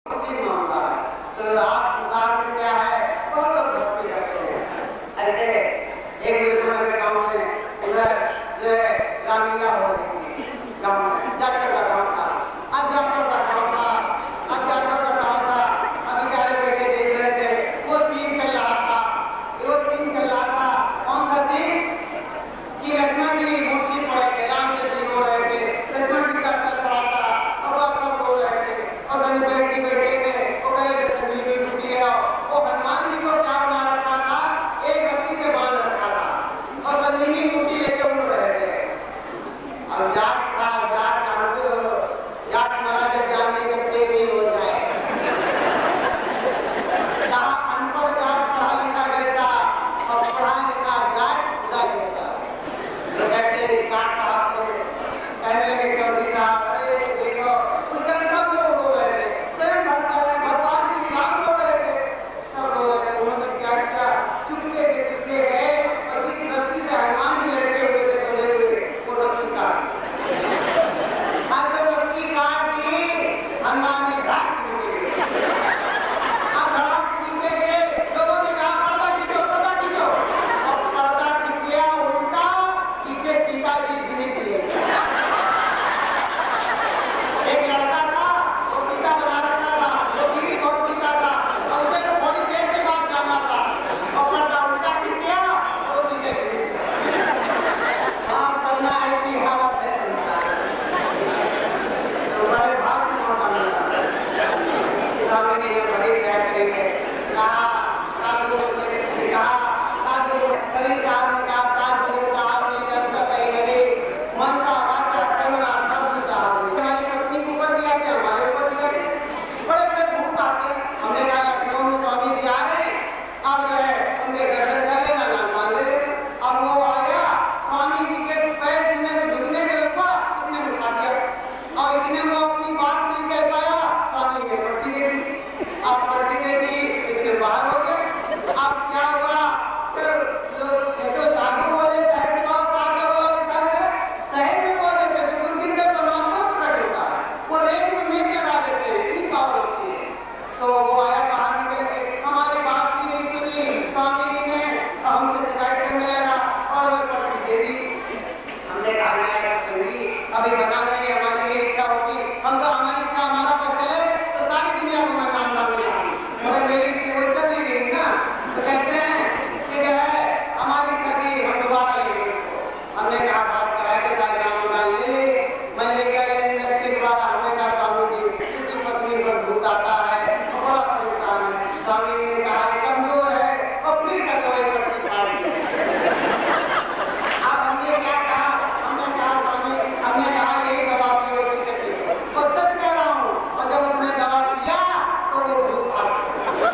मामला है। तो आज संसार में क्या है, बहुत लोग भक्ति करते हैं। ऐसे एक विद्वान के गांव में उधर जो है रामलीला हो रही थी गांव में, डॉक्टर का गांव था। अब डॉक्टर का गांव था, अब डॉक्टर का गांव था, अभी बेचारे बेटे देख रहे थे, वो सीन चल रहा था, वो सीन चल रहा था। कौन सा सीन कि लक्ष्मण जी मूर्ति पड़े थे, राम के सीन हो रहे थे, लक्ष्मण जी का सर पड़ा था और वह सब रो रहे थे और गणपति जी बैठे थे। वो हनुमान जी को क्या बना रखा था, एक रस्सी से बांध रखा था और संजीवनी मूर्ति लेके उड़ रहे थे। अब जाट था, जाट महाराज जब जाने जब प्रेम नहीं हो जाए, जहाँ अनपढ़ जाट पढ़ा लिखा रहता और पढ़ा लिखा जाट खुदा देता। तो कहते जाट साहब से कहने लगे चौधरी साहब, अरे देखो उस दिन सब लोग रो रहे थे, स्वयं भगवान जी राम रो रहे थे, सब रो रहे थे। उन्होंने क्या किया, चुपके से पीछे गए और जिस रस्सी से हनुमान जी लटके हुए थे बंधे हुए, वो रस्सी काट अब जब रस्सी काट दी, हनुमान जी घाट नीचे गए। लोगों ने कहा पर्दा खींचो, पर्दा खींचो, और पर्दा खींच गया उल्टा, पीछे पिताजी जीवित लिए। एक लड़का था, वो पिता बना रखा था, वो भी बहुत पिता था, और उसे तो थोड़ी देर के बाद जाना था, और पर्दा उल्टा खींच गया और नीचे गिर गया। हाँ, करना ऐसी हालत है संसार। तो बड़े भाग में मौका मिला। स्वामी ने ये बड़ी क्या करेंगे, कहा साधु ने कहा, साधु कभी साहब ने कहा, साधु का आपने जब सही लगे, मन का वाचा करना साधु साहब हमारी पत्नी के ऊपर दिया थे, हमारे ऊपर दिया थे। बड़े बड़े भूत आते, हमने कहा लखनऊ में स्वामी जी आ रहे, अब जो है उनके दर्शन कर लेना, नाम मान ले। अब वो आया, स्वामी जी के पैर छूने में झुकने के ऊपर उसने उठा दिया, और इतने वो अपनी बात नहीं कह पाया, स्वामी ने पर्ची दे दी। अब पर्ची दे दी, इसके बाहर हो गए। अब क्या हुआ, जो साधु बोले शहर में बहुत साधु बोला, शहर में बोले थे उस दिन का परमात्मा प्रकट होता है, वो रेत में मेरे लगा देते हैं, इतनी पावर होती है। तो वो आया बाहर निकल के, हमारी बात की नहीं सुनी स्वामी जी ने, हमसे शिकायत करने लगा और वो पर्ची दे दी। हमने कहा अभी बना नहीं, हमारी ये इच्छा होती, हम तो हमारी इच्छा हमारा पर चले तो सारी दुनिया को मैं नाम मांग लेता, मगर मेरी इच्छा वो चल नहीं गई ना। तो कहते हैं कि जो है हमारी इच्छा थी, हम दोबारा लेंगे। हमने कहा बात करा के सारे नाम डाल ले, मैं ले गया लेने के बाद हमने कहा स्वामी जी किसी पत्नी पर भूत आता है, बड़ा परेशान है। स्वामी ने कहा कमजोर है और फिर करके वही पर्ची फाड़ दी। अब हमने क्या कहा, हमने कहा यही दवा पियो, और सच कह रहा हूँ, और जब उसने दवा पिया तो वो भूत भाग गया।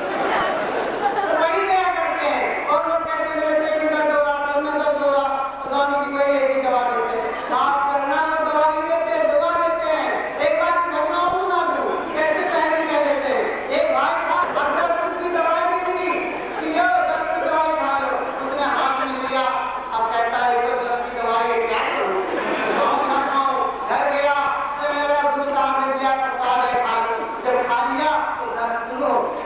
तो बड़ी दया करते हैं, और लोग कहते हैं मेरे पेट में दर्द हो रहा, सर में दर्द हो रहा, स्वामी जी को यही दवा देते हैं, साफ करना में दवा नहीं देते, दवा देते हैं। एक बार घटना हो ना दूं, कैसे पहले कह देते हैं, एक भाई था, डॉक्टर की दवाई दे दी, पियो 10 की दवाई खा लो, उसने हाथ में लिया, अब कहता है 10 की दवाई क्या करूँ, घर गया, गुरु साहब ने दिया प्रसाद है, खा लो। जब खा लिया तो दर्द शुरू हो गए।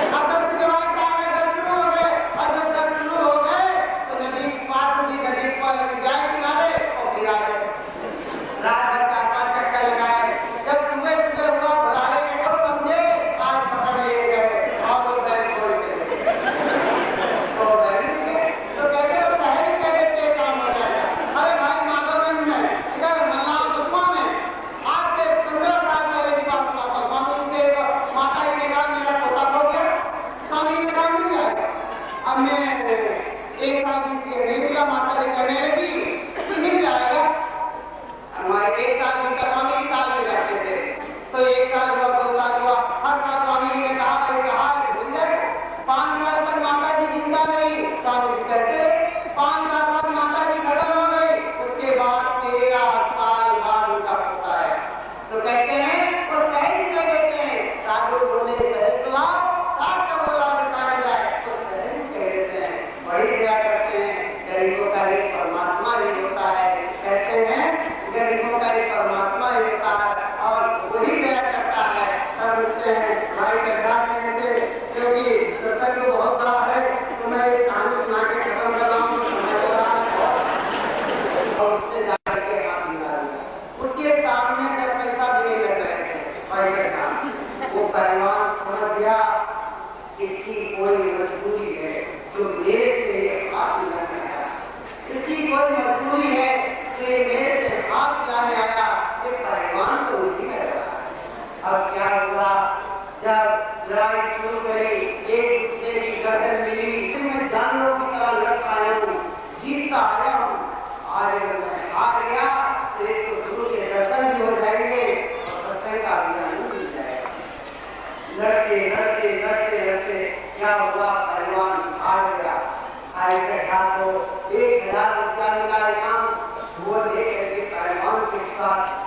अब दर्द की दवाई खा गए, दर्द शुरू हो गए, और जब दर्द शुरू हो गए तो नदी पास की नदी पर जाए किनारे और फिर आ गए। रात भर 4-5 चक्कर लगाए, जब सुबह हुआ बुलाए के और समझे आज पकड़ लिए गए और वो दर्द छोड़ गए। तो कहते हो शहर कह देते काम हो जाएगा। अरे भाई माधवगंज में इधर मल्लाह में आज से 15 साल पहले की बात सुनाता हूँ। स्वामी जी से पहलवान समझ गया इसकी कोई मजबूरी है जो मेरे से ये हाथ मिलाने आया, इसकी कोई मजबूरी है जो ये मेरे से हाथ मिलाने आया, ये पहलवान तो उसी का रहा। अब क्या हुआ, जब लड़ाई शुरू करी, एक दूसरे की गर्दन मिली, मैं जानवरों की तरह लड़ आया हूँ, जीतता आया हूँ। आज अगर मैं हार गया तो एक तो गुरु के दर्शन भी हो जाएंगे और सत्संग का भी आनंद मिल जाएगा। लड़ते लड़ते लड़ते लड़ते क्या हुआ, पहलवान हार गया। हार के ठाको 1000 रुपया मिला इनाम, वो दे करके पहलवान के साथ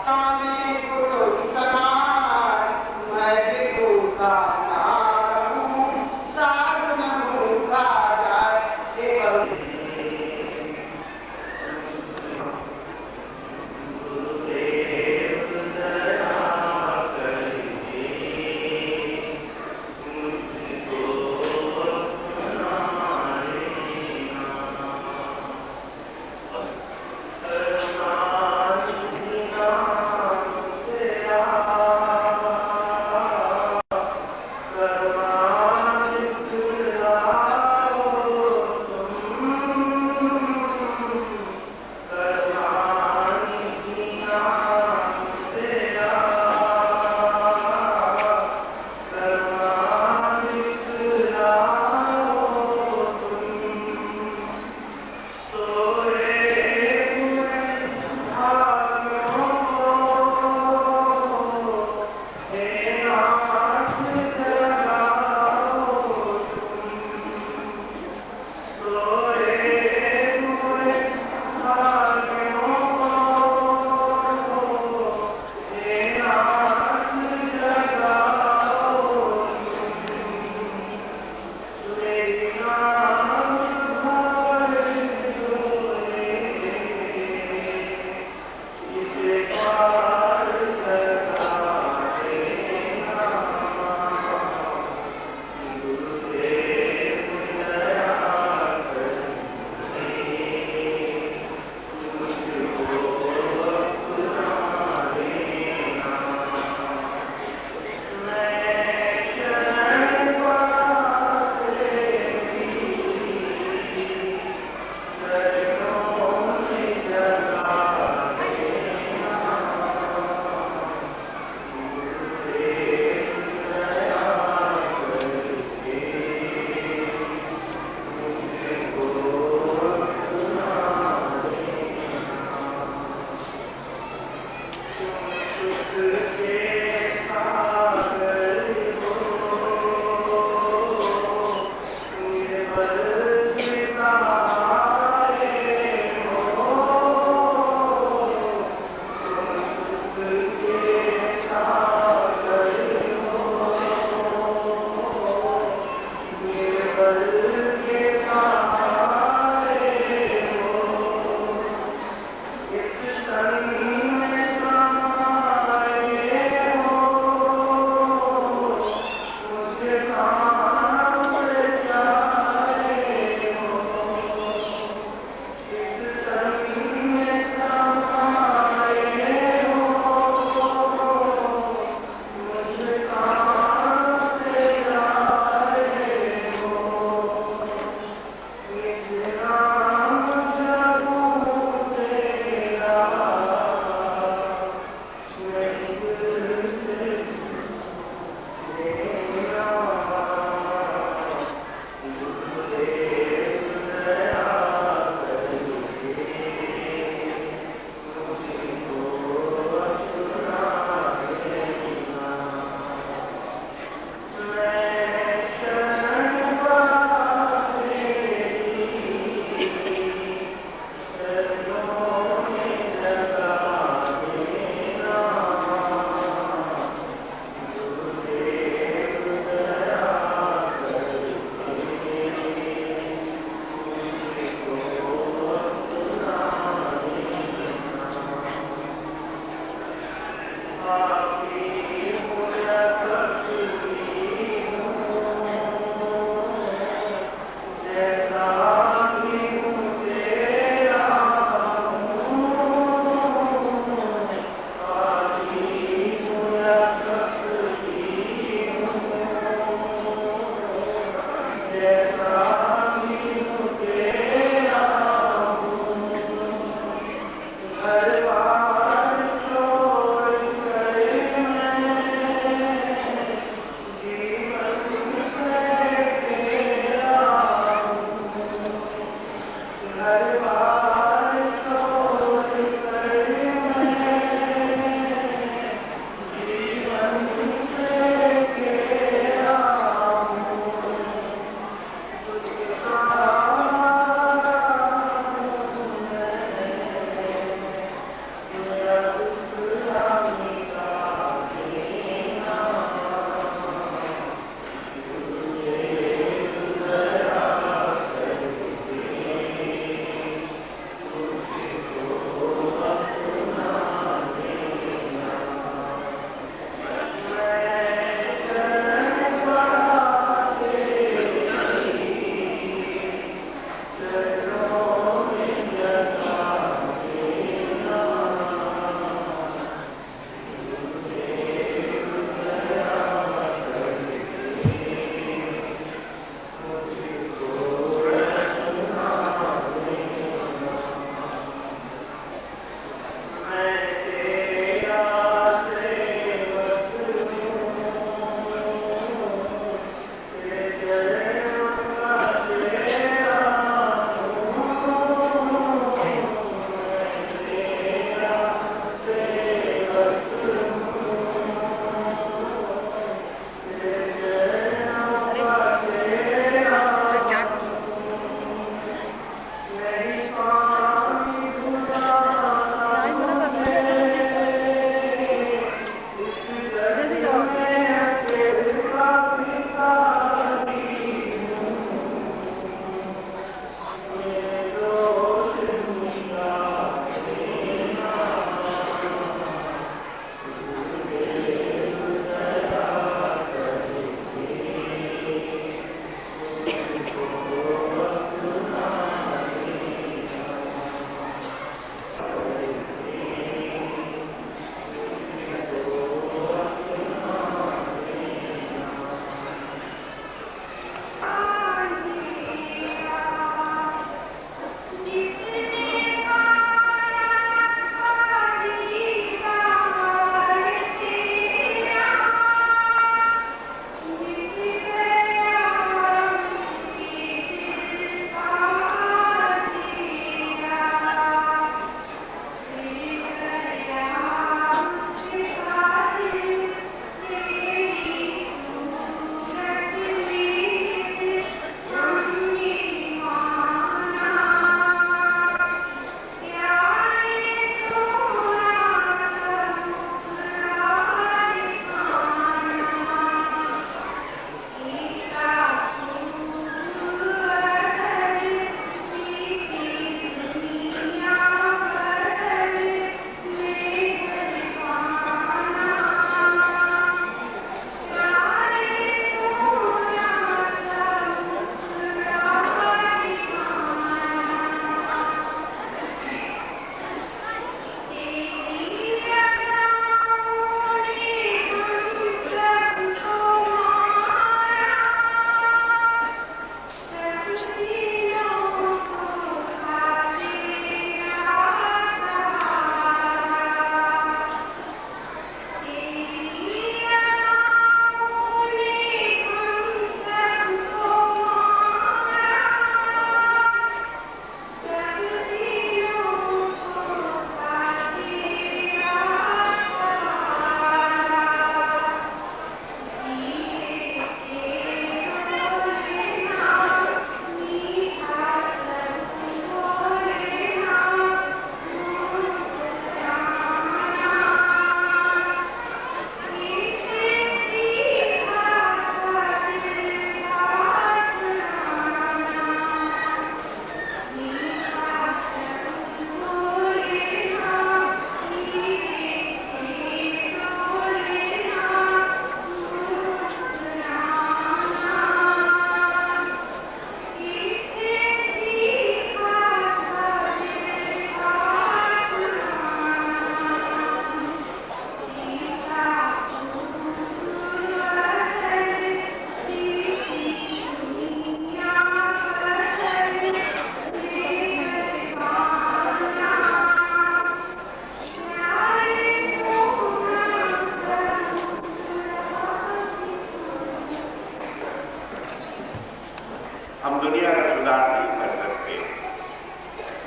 हम दुनिया का सुधार नहीं कर सकते।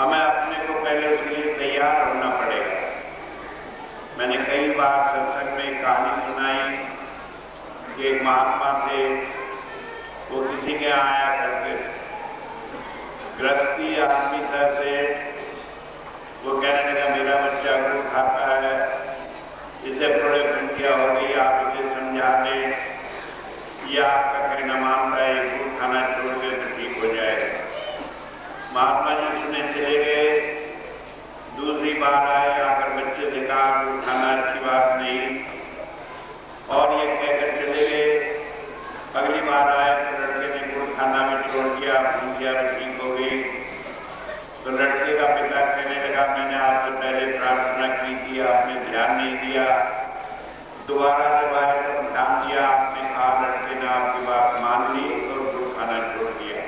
हमें अपने को पहले उसके लिए तैयार होना पड़ेगा। मैंने कई बार सत्संग में कहानी सुनाई कि एक महात्मा थे, वो किसी के यहाँ आया करते थे। गृहस्थी आदमी था से वो कहने लगा मेरा बच्चा गुड़ खाता है, इसे थोड़े संख्या हो गई, आप इसे समझा दें, या आपका कहना मानता है गुड़ खाना छोड़ दे तो ठीक हो जाएगा। महात्मा जी सुने चले गए। दूसरी बार आए, आकर बच्चे से कहा गुड़ खाना अच्छी बात नहीं, और ये कहकर चले गए। अगली बार आए तो लड़के ने गुड़ खाना में छोड़ दिया, भूखिया ठीक हो गई। तो लड़के का पिता कहने लगा मैंने आपसे पहले प्रार्थना की थी, आपने ध्यान नहीं दिया। दोबारा जब आए तो ध्यान दिया, आपने कहा, लड़के ने आपकी बात मान ली और गुड़ खाना छोड़ दिया।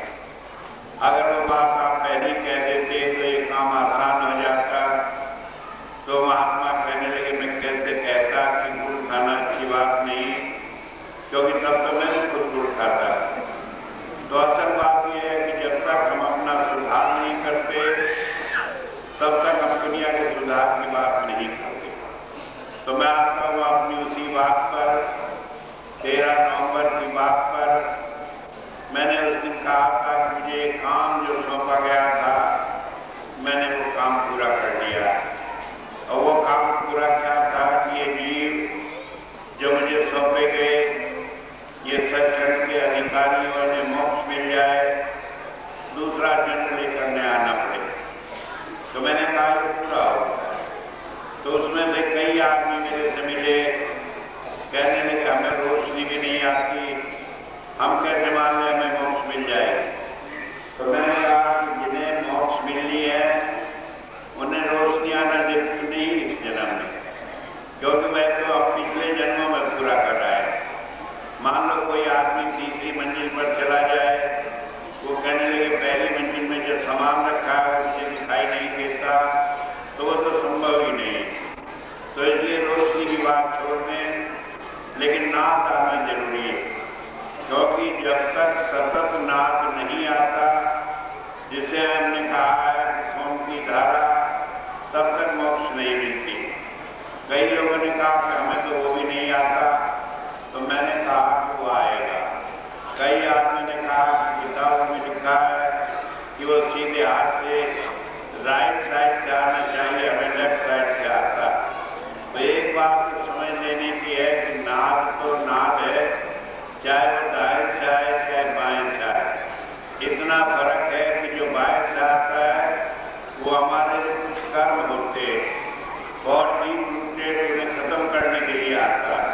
अगर वो बात आप पहले कह देते तो ये काम आसान हो जाता। तो महात्मा कहने लगे मैं कैसे कहता कि गुड़ खाना अच्छी बात नहीं, क्योंकि तब तो मैंने खुद गुड़ खाता। तो असल बात यह है कि जब तक हम अपना सुधार नहीं करते तब तक हम दुनिया के सुधार की बात नहीं करते। तो मैं आता हूँ अपनी उसी बात पर, 13 नवंबर की बात पर। मैंने उस दिन कहा था कि मुझे एक काम जो सौंपा गया था, मैंने वो काम पूरा कर लिया। और वो काम पूरा क्या था कि ये जीव जो मुझे सौंपे गए, ये सत्संग के अधिकारियों ने मोक्ष मिल जाए, दूसरा जन्म लेकर न आना पड़े। तो मैंने कहा ये पूरा हो। तो उसमें से कई आदमी मेरे से मिले, कहने लगे हमें रोशनी भी नहीं आती, हम कैसे मान लें हमें मोक्ष मिल जाए। तो मैंने कहा कि जिन्हें मोक्ष मिलनी है उन्हें रोशनी आना जरूरी नहीं इस जन्म में, क्योंकि वह तो अब पिछले जन्मों में पूरा कर रहा है। मान लो कोई आदमी तीसरी मंजिल पर चला जाए, वो कहने लगे पहली मंजिल में जो सामान रखा है उसे दिखाई नहीं देता, तो वो तो संभव ही नहीं। तो इसलिए रोशनी की बात छोड़ दें, लेकिन नाद आना जरूरी है, क्योंकि जब तक सतत नाद नहीं आता, जिसे हमने कहा है सोम की धारा, तब तक मोक्ष नहीं मिलती। कई लोगों ने कहा कि हमें तो वो भी नहीं आता, तो मैंने कहा कि वो आएगा। कई आदमी ने कहा कि किताबों में लिखा है कि वो सीधे हाथ से राइट साइड से आना चाहिए, हमें लेफ्ट साइड से आता। तो एक बात तो समझ लेने की है कि नाद तो नाद है, चाहे वो दाएं से आए चाहे बाएं से आए। इतना फर्क है कि जो बाएं से आता है वो हमारे जो कुछ कर्म होते बहुत डीप रूटेड उन्हें खत्म करने के लिए आता है।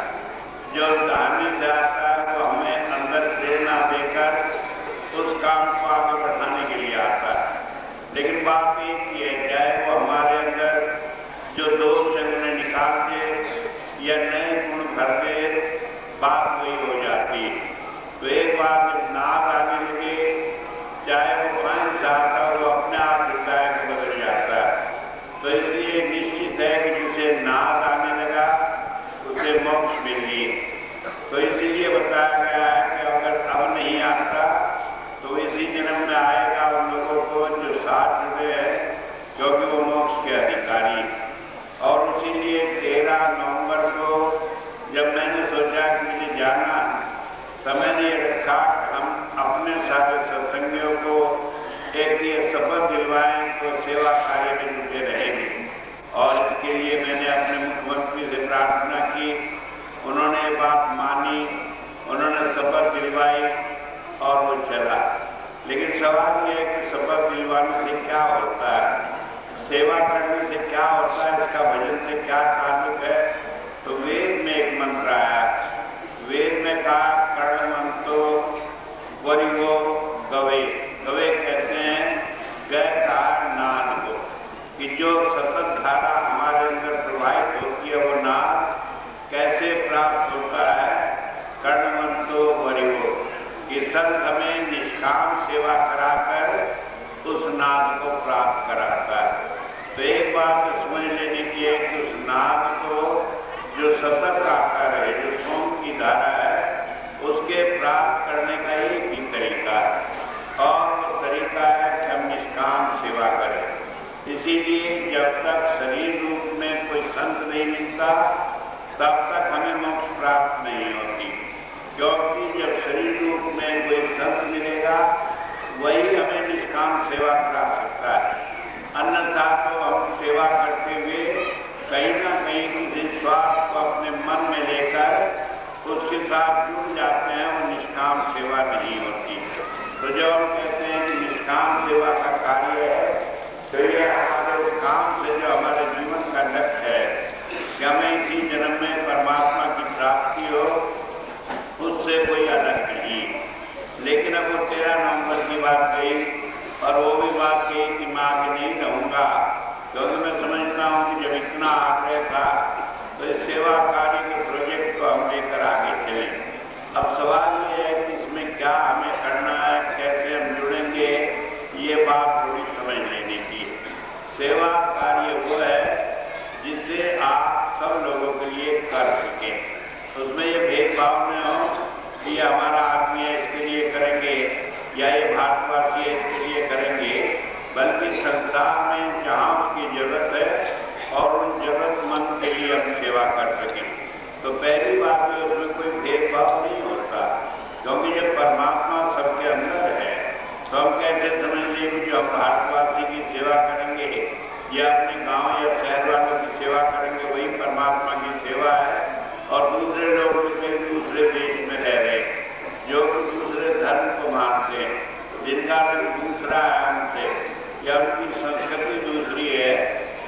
जो दाहिनी से आता है वो हमें अंदर प्रेरणा देकर उस काम को आगे बढ़ाने के लिए आता है। लेकिन बात एक ही है, चाहे वो हमारे अंदर जो दोष है उन्हें निकाल दे या नए गुण भर दे, बात वही हो जाती है। तो एक बार जब नाद आने लगे, चाहे वो बाएं से आता है, वो अपने आप हृदय को बदल जाता है। तो इसलिए निश्चित है कि जिसे नाद आने लगा उसे मोक्ष मिल गई। तो इसीलिए बताया गया है कि अगर अब नहीं आता तो इसी जन्म में आएगा उन लोगों को जो साथ जुड़े हैं, क्योंकि वो मोक्ष के अधिकारी। और इसीलिए 13 नवंबर को जब मैंने सोचा कि मुझे जाना, समय ने रखा हम अपने सारे सत्संगियों को एक ये शपथ दिलवाएं तो सेवा कार्य में जुटे रहेंगे। और इसके लिए मैंने अपने मुख्यमंत्री से प्रार्थना की, उन्होंने ये बात मानी, उन्होंने शपथ दिलवाई और वो चला। लेकिन सवाल ये है कि शपथ दिलवाने से क्या होता है, सेवा करने से क्या होता है, इसका भजन से क्या ताल्लुक है। तो वेद में एक मंत्र आया, वेद में कहा कर्णमंतो वरिवो गवे। गवे कहते हैं गय का नाद को, कि जो सतत धारा हमारे अंदर प्रवाहित होती है वो नाद कैसे प्राप्त होता है। कर्णमंतो वरिवो, कि संत हमें निष्काम सेवा कराकर उस नाद को प्राप्त कराता है। तो एक बात समझ लेने की है कि उस नाद को जो सतत आता रहे, जो सोम की धारा है, उसके प्राप्त करने का एक ही तरीका है। और तक शरीर रूप में कोई संत नहीं मिलता तब तक हमें मोक्ष प्राप्त नहीं होती, क्योंकि जब शरीर रूप में कोई संत मिलेगा वही हमें निष्काम सेवा करा सकता है। अन्यथा तो हम सेवा करते हुए कहीं ना कहीं किसी स्वार्थ को अपने मन में लेकर उसके साथ जुड़ जाते हैं, वो निष्काम सेवा नहीं होती। तो जब हम कहते हैं कि निष्काम सेवा का कार्य है, तो ये हमारे उस काम से जो हमारे जीवन का लक्ष्य है कि हमें इसी जन्म में परमात्मा की प्राप्ति हो, उससे कोई अलग नहीं। लेकिन अब वो 13 नवंबर की बात कही और वो भी बात कही कि मैं आगे नहीं रहूँगा, क्योंकि मैं समझता हूँ कि जब इतना आग्रह था तो इस सेवा कार्य के प्रोजेक्ट को हम लेकर आगे चले। अब सवाल ये है कि इसमें क्या हमें करना है, कैसे हम जुड़ेंगे, ये बात थोड़ी समझ लेने की। सेवा कार्य वो है जिसे आप सब लोगों के लिए कर सकें। उसमें ये भेदभाव न हो कि ये हमारा आदमी है इसके लिए करेंगे या ये भारतवासी है इसके लिए करेंगे, बल्कि संसार में जहाँ उसकी जरूरत है और उन जरूरतमंद के लिए हम सेवा कर सकें। तो पहली बात में उसमें कोई भेदभाव नहीं होता, क्योंकि जब परमात्मा सबके अंदर है तो हम कैसे समझ लें कि जो हम भारतवासी की सेवा करेंगे या अपने गांव या शहर वालों की सेवा करेंगे वही परमात्मा की सेवा है, और दूसरे लोग दूसरे देश में रह रहे जो दूसरे धर्म को मानते हैं, जिनका दूसरा है हमसे या उनकी संस्कृति दूसरी है,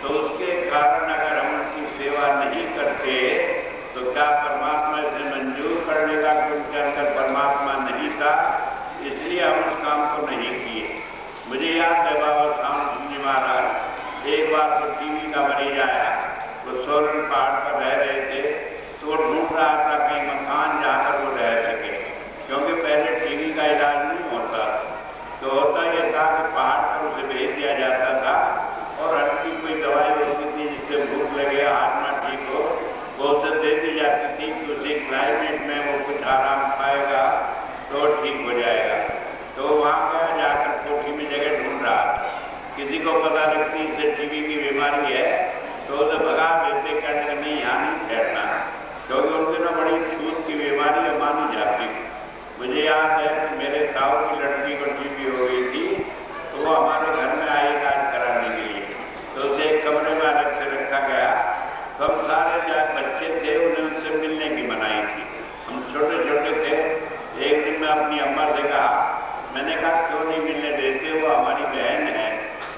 तो उसके कारण अगर हम उनकी सेवा नहीं करते तो क्या परमात्मा इसे मंजूर कर लेगा कि उनके अंदर परमात्मा नहीं था, इसलिए हम उस काम को नहीं किए। मुझे याद है बाबा श्याम सिंह जी महाराज एक बार तो टीवी का मरीज आया, वो सोलन पहाड़ पर रह रहे थे, तो वो ढूंढ रहा था कहीं मकान जहाँ पर वो रह सके, क्योंकि पहले टीवी का इलाज नहीं होता। तो होता यह था कि पहाड़ पर उसे भेज दिया जाता था और हल्की कोई दवाई होती थी जिससे भूख लगे, हाथ ना ठीक हो, वो उसे दे दी जाती थी कि उसी क्लाइमेट में वो कुछ आराम पाएगा तो ठीक हो जाएगा। तो वहाँ गया, जाकर कोठी में जगह ढूंढ रहा था, किसी को पता लगती इसे टीबी की बीमारी है तो उसे भगा देते, कहने नहीं यहाँ नहीं ठहरना, क्योंकि उन दिनों बड़ी छूत की बीमारी मानी जाती थी। मुझे याद है कि मेरे ताऊ की लड़की को टीबी हो गई थी, तो वो हमारे घर में आई इलाज कराने के लिए, तो उसे एक कमरे में अलग से रखा गया। तो हम सारे जो बच्चे थे उन्हें उससे मिलने की मनाई थी, हम छोटे छोटे थे। एक दिन मैं अपनी अम्मा से कहा, मैंने कहा क्यों नहीं मिलने देते, वो हमारी बहन है,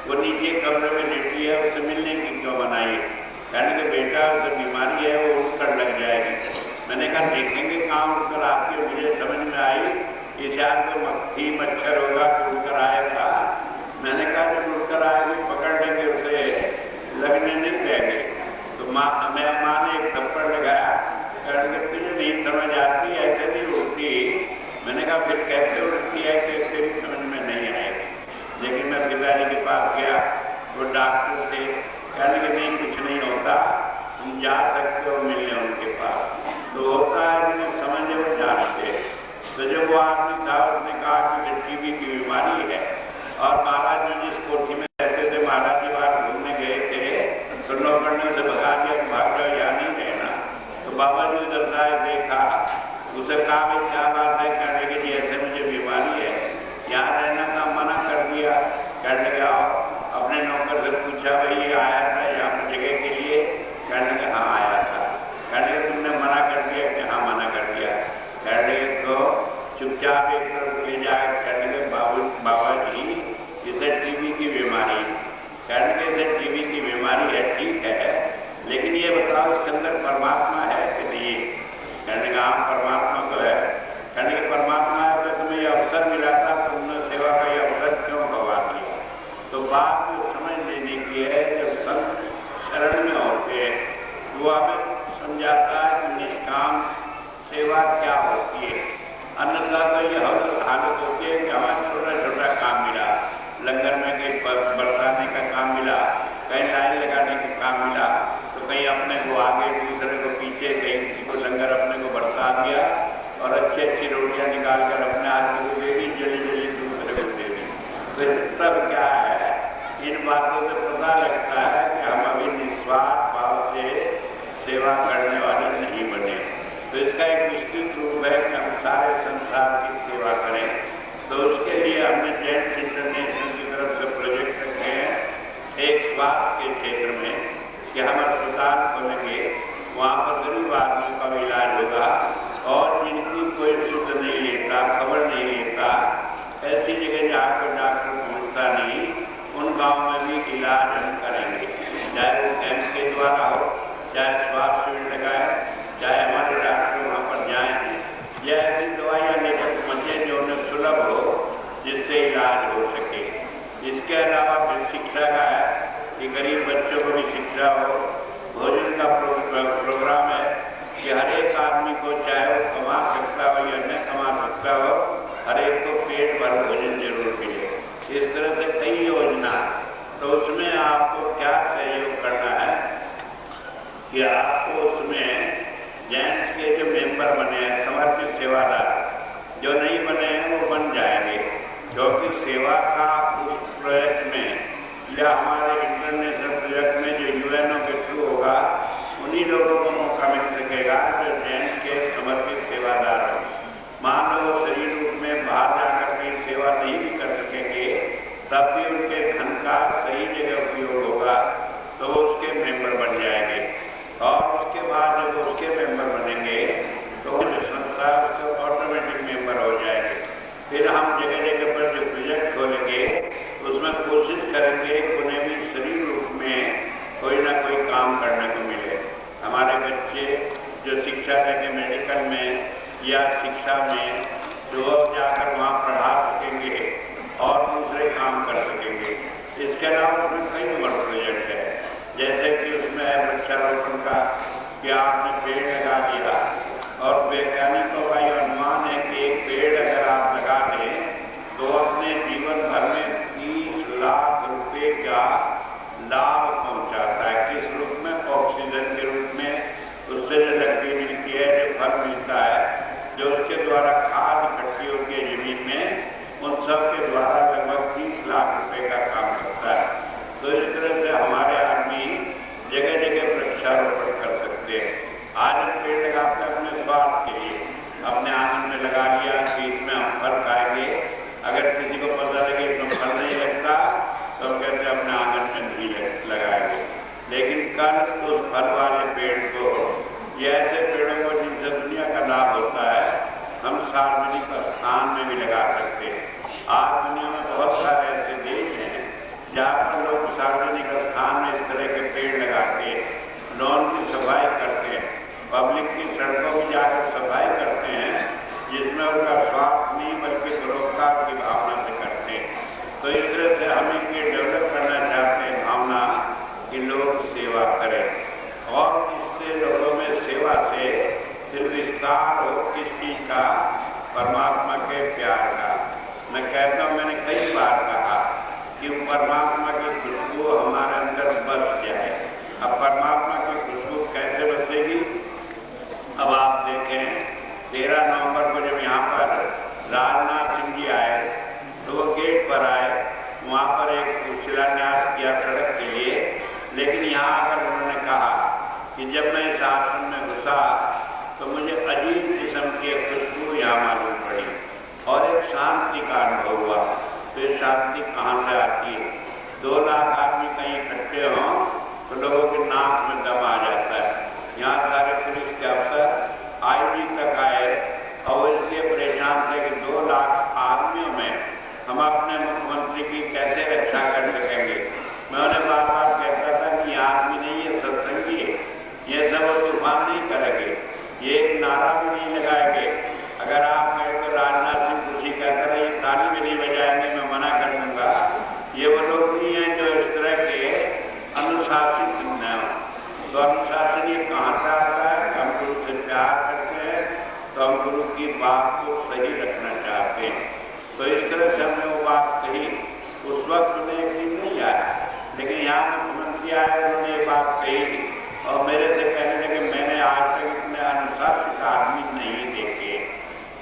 वो नीचे कमरे में लेटी है, उससे मिलने की क्यों मनाई? कहने के बेटा उसे बीमारी है, वो उठकर लग जाएगी। मैंने कहा देखेंगे कहाँ उठकर आती है। मुझे समझ में आई कि शायद तो मक्खी मच्छर होगा तो उठकर आएगा। मैंने कहा जब उठकर आएगी पकड़ लेंगे उसे, लगने नहीं देंगे। तो माँ ने एक थप्पड़ लगाया, कहने के तुझे नहीं समझ आती, ऐसे नहीं उठती। मैंने कहा फिर कैसे उठती है कि तेरी समझ में नहीं आएगी। लेकिन मैं पिताजी के पास गया, वो डॉक्टर थे, कहने के नहीं कुछ नहीं होता, तुम जा सकते हो मिलने उनके पास। तो होता है जिन्हें समझे वो जानते। तो जब वो आदमी था उसने कहा कि टीबी की बीमारी है, और महाराज जी जिस कोठी में रहते थे, महाराज जी बाहर घूमने गए थे, तो नौकर ने उसे भगा दिया, भाग जाओ यहाँ नहीं रहना। तो बाबा जी उधर से देखा, उसे कहा भाई क्या बात है? कहने के जी ऐसे मुझे बीमारी है, यहाँ रहना का मना कर दिया। कहने के आओ, अपने नौकर से पूछा भाई ये आया था यहाँ जगह के लिए? कहने के हाँ आया था। कहने के तुमने मना कर दिया? कि हाँ मना कर दिया। कहने के तो चुपचाप एक तरफ ले जाए। कहने के बाबा जी इसे टीबी की बीमारी, कहने के इसे टीबी की बीमारी है, ठीक है, लेकिन ये बताओ इसके अंदर परमात्मा है कि नहीं? कहने का हाँ परमात्मा तो है। कहने के परमात्मा है तो तुम्हें ये अवसर मिला था, तुमने सेवा का ये अवसर क्यों गवा दिया? तो बात जो समझ लेने की है, जब संत शरण में होते हैं वो हमें समझाता है कि निष्काम सेवा क्या होती है। अन्यथा तो ये हालत होती है कि हमें छोटा छोटा काम मिला, लंगर में कहीं बरसाने का काम मिला, कहीं लाइन लगाने का काम मिला, तो कहीं अपने को आगे दूसरे को पीछे, कहीं किसी को लंगर अपने को बरसा दिया और अच्छी अच्छी रोटियां निकाल कर अपने आदमी को दे दी, जल्दी जल्दी दूसरे को दे दी। तो सब क्या है, इन बातों से पता लगता है कि हमारे निस्वार्थ भाव से सेवा करने वाले नहीं बने। तो इसका एक विस्तृत रूप है कि हम सारे संसार की सेवा करें। तो उसके लिए हमने जैन इंटरनेशनल की तरफ से प्रोजेक्ट रखे हैं एक स्वास्थ्य के क्षेत्र में कि हम अस्पताल खोलेंगे, वहाँ पर गरीब आदमी का इलाज होगा और जिनकी कोई शुद्ध नहीं लेता, खबर नहीं लेता, ऐसी जगह जहाँ पर डॉक्टर पहुँचता नहीं, उन गाँव में भी इलाज हम करेंगे, चाहे वो कैंप के द्वारा हो, चाहे स्वास्थ्य शिविर लगाए, चाहे हमारे डॉक्टर वहाँ पर जाएँ, या ऐसी दवाइयाँ लेकर पहुँचे जो उन्हें सुलभ हो, जिससे इलाज हो सके। इसके अलावा फिर शिक्षा का है कि गरीब बच्चों को भी शिक्षा हो। भोजन का प्रोग्राम है कि हर एक आदमी को, चाहे वो कमा सकता हो या न कमा सकता हो, हर एक को पेट भर भोजन जरूर मिले। इस तरह से कई योजना। तो उसमें आपको क्या सहयोग करना है कि आपको उसमें जैन के जो मेंबर बने हैं, समर्पित सेवादार जो नहीं बने हैं वो बन जाएंगे, क्योंकि सेवा का उस प्रोजेक्ट में या हमारे इंटरनेशनल प्रोजेक्ट में जो यूएनओ के थ्रू होगा, उन्हीं लोगों को मौका मिल सकेगा जो जैन के समर्पित सेवादार हैं। मान लो वो शरीर रूप में बाहर जाकर के सेवा नहीं भी कर सकेंगे, तब भी उनके धन का सही जगह उपयोग होगा, तो वो उसके मेंबर बन जाएंगे। और उसके बाद जब उसके मेंबर बनेंगे तो जो संस्था उसके ऑटोमेटिक मेंबर हो जाएंगे। फिर हम जगह जगह पर जो प्रोजेक्ट खोलेंगे उसमें कोशिश करेंगे कि उन्हें भी शरीर रूप में कोई ना कोई काम करने को मिले। हमारे बच्चे जो शिक्षा लेंगे मेडिकल में या शिक्षा में, जो जाकर वहाँ पढ़ा सकेंगे और दूसरे काम कर सकेंगे। इसके अलावा उसमें कई बड़े प्रोजेक्ट है, जैसे कि उसमें है वृक्षारोपण का कि आपने पेड़ लगा दिया और वैज्ञानिकों का यह अनुमान है कि एक पेड़ अगर आप लगा दें तो अपने जीवन भर में 30 लाख रुपए का लाभ पहुंचाता है। किस रूप में? ऑक्सीजन के रूप में, उससे जो लकड़ी मिलती है, जो फल मिलता है, जो उसके द्वारा खाद इकट्ठी होती है जमीन में, उन सब के द्वारा लगभग 30 लाख रुपए का काम करता है। तो इस तरह से हमारे आदमी जगह जगह वृक्षारोपण कर सकते हैं। आज हम पेड़ लगाते हैं अपने स्वास्थ्य के लिए, अपने आंगन में लगा लिया कि इसमें हम फल खाएंगे। अगर किसी को पता लगे इसमें फल नहीं लगता तो हम कहते हैं अपने आंगन में नहीं लगाएंगे। लेकिन कल उस फल वाले पेड़ को या ऐसे पेड़ों को जिनसे दुनिया का लाभ होता है, हम सार्वजनिक स्थान में भी लगा सकते हैं। आज दुनिया में बहुत सारे ऐसे देश हैं जहाँ पर लोग सार्वजनिक स्थान में इस तरह के पेड़ लगाते हैं, लॉन की सफाई करते हैं, पब्लिक की सड़कों में जाकर सफाई करते हैं, जिसमें उनका स्वार्थ नहीं बल्कि परोपकार की भावना से करते हैं। तो इस तरह से हम ये डेवलप करना चाहते हैं भावना कि लोग सेवा करें और इससे लोगों में सेवा से फिर विस्तार हो किस चीज का? परमात्मा के प्यार का। मैं कहता हूँ, मैंने कई बार कहा कि परमात्मा की खुशबू हमारे अंदर बस जाए। अब परमात्मा की खुशबू कैसे बसेगी? अब आप देखें 13 नवंबर को जब यहाँ पर राजनाथ सिंह जी आए तो वो गेट पर आए, वहाँ पर एक शिलान्यास किया सड़क के लिए, लेकिन यहाँ आकर उन्होंने कहा कि जब मैं इस आश्रम में घुसा तो मुझे अजीब किस्म की खुशबू यहाँ मालूम पड़ी और एक शांति का अनुभव हुआ। तो ये शांति कहाँ से आती है? 2 लाख आदमी कहीं इकट्ठे हों तो लोगों के नाक में दम आ जाता है। यहाँ सारे पुलिस के अफसर IG तक आए और इसलिए परेशान थे कि 2 लाख आदमियों में हम अपने मुख्यमंत्री की कैसे रक्षा कर सकेंगे। मैं उन्हें बार बार कहता था कि आदमी नहीं है, सत्संगी है, ये सब तूफान नहीं करेंगे, ये एक नारा भी नहीं लगाएंगे। अगर आप कहें तो राजनाथ सिंह खुशी कहकर रहे, ये ताली भी नहीं बजाएंगे, मैं मना कर दूंगा। ये वो लोग नहीं हैं जो इस तरह के अनुशासित न हो। तो अनुशासन ये कहाँ से आता है? हम गुरु से प्यार करते हैं तो हम गुरु की बात को सही रखना चाहते हैं। तो इस तरह से हमने वो बात कही। उस वक्त उन्हें एक दिन नहीं आया, लेकिन यहाँ मुख्यमंत्री आए, उन्होंने ये बात कही और मेरे से कहने लगे मैंने आज तक इतने अनुशासित आदमी नहीं देखे।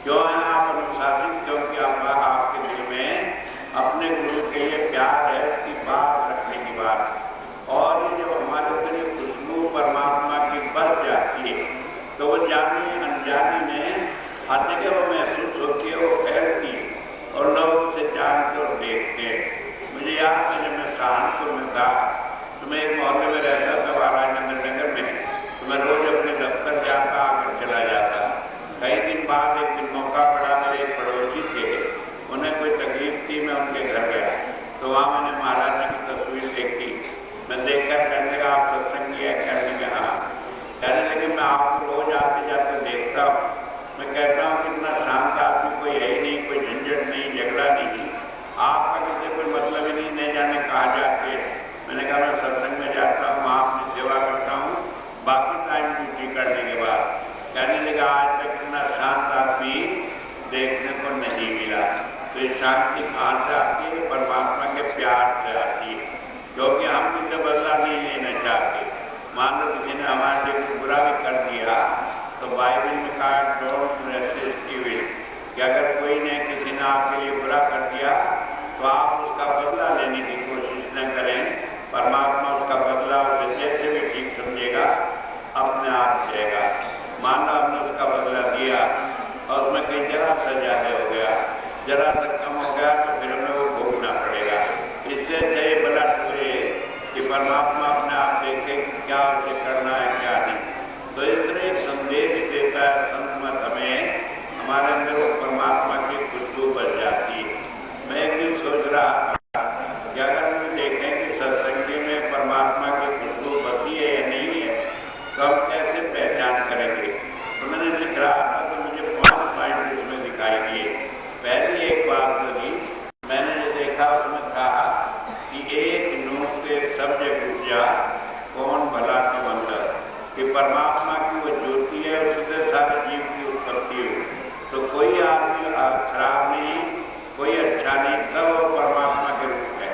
क्यों हैं आप अनुशासित? क्योंकि आपके दिल में अपने गुरु के लिए प्यार है, उसकी बात रखने की बात। और ये जो हमारे लिए देखने को नहीं मिला। तो ये शांति कहाँ से आती है? परमात्मा के प्यार से आती है, क्योंकि हम किसी बदला नहीं लेना चाहते। मान लो किसी ने हमारे लिए बुरा भी कर दिया, तो बाइबल में कहा डोंट रेसिस्ट इविल, कि अगर कोई ने किसी ने आपके लिए बुरा कर दिया तो आप उसका बदला लेने की कोशिश न करें। परमात्मा उसका बदला उसे जैसे भी ठीक समझेगा अपने आप देगा। मान लो हमने उसका बदला दिया और उसमें कहीं जरा सा ज्यादा हो गया, जरा सा कम हो गया, तो फिर हमें वो भोगना पड़ेगा। इससे सही बला टूरे कि परमात्मा अपने आप देखे क्या उसे करना है क्या नहीं। तो इस तरह एक संदेश देता है संत मत हमें, हमारे अंदर वो परमात्मा की खुशबू बच जाती है। मैं एक दिन सोच रहा था कि अगर हम देखें कि सत्संग में परमात्मा की खुशबू बची है या नहीं है, तो हम कैसे पहचान करेंगे। तो मैंने लिख रहा था, तो मुझे 5 पॉइंट उसमें दिखाई दिए। पहली एक बात लगी, मैंने जो देखा उसमें कहा कि एक नूक से सब जग जा कौन भला के मंदिर, कि परमात्मा की वो ज्योति है, उससे सारे जीव की उत्पत्ति हुई। तो कोई आदमी खराब नहीं, कोई अच्छा नहीं, सब वो परमात्मा के रूप है।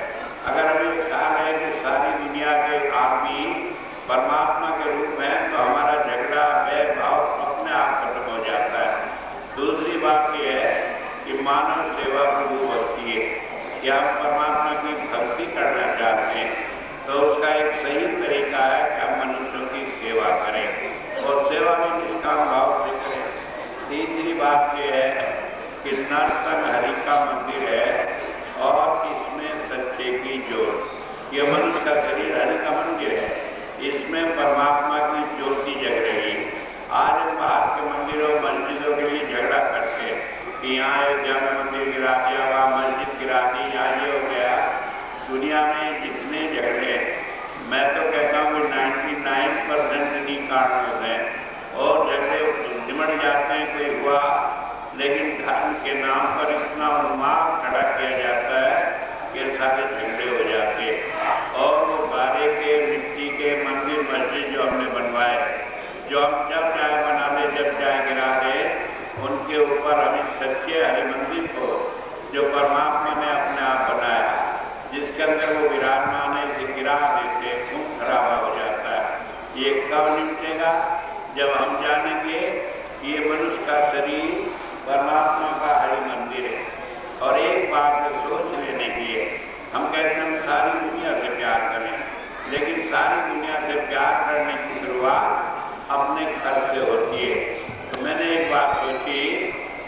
अगर हमें ख्याल है कि सारी दुनिया के आदमी परमात्मा के रूप हैं, तो हमारा झगड़ा वैरभाव अपने आप खत्म हो जाता है। दूसरी बात यह है कि मानव सेवा प्रभु भक्ति है, कि हम परमात्मा की भक्ति करना चाहते हैं, तो उसका एक सही तरीका है कि हम मनुष्यों की सेवा करें और सेवा भी निष्काम भाव से करें। तीसरी बात यह है कि नरसंग हरि का मंदिर है और इसमें सच्चे की जोत। ये मनुष्य का शरीर हरि का मंदिर है, इसमें परमात्मा की ज्योति जग रही है। आज हम बाहर के मंदिरों मस्जिदों के लिए झगड़ा करते हैं कि यहाँ अयोध्या में मंदिर गिरा दिया, वहाँ मस्जिद गिरा दी, यहाँ ये हो गया। दुनिया में जितने झगड़े, मैं तो कहता हूँ 99% इन्हीं कारणों से, और झगड़े निमट जाते हैं। कोई हुआ, लेकिन धर्म के नाम पर इतना उन्माद खड़ा किया जाता है कि सारे झगड़े हो जाते हैं। और वो बारे के मिट्टी के मंदिर मस्जिद जो हमने बनवाए, जो हम जब चाहे बना ले, जब चाहे गिरा दे, उनके ऊपर हम इस सच्चे हरि मंदिर को जो परमात्मा ने अपने आप बनाया, जिसके अंदर वो विराजमान है, इसे गिरा देते, खून खराबा हो जाता है। ये कब निपटेगा? जब हम जानेंगे कि ये मनुष्य का शरीर परमात्मा का हरि मंदिर है। और एक बात सोच लेने की है, हम कहते हैं हम सारी दुनिया से प्यार करें, लेकिन सारी दुनिया से प्यार करने की शुरुआत अपने घर से होती है। तो मैंने एक बात सोची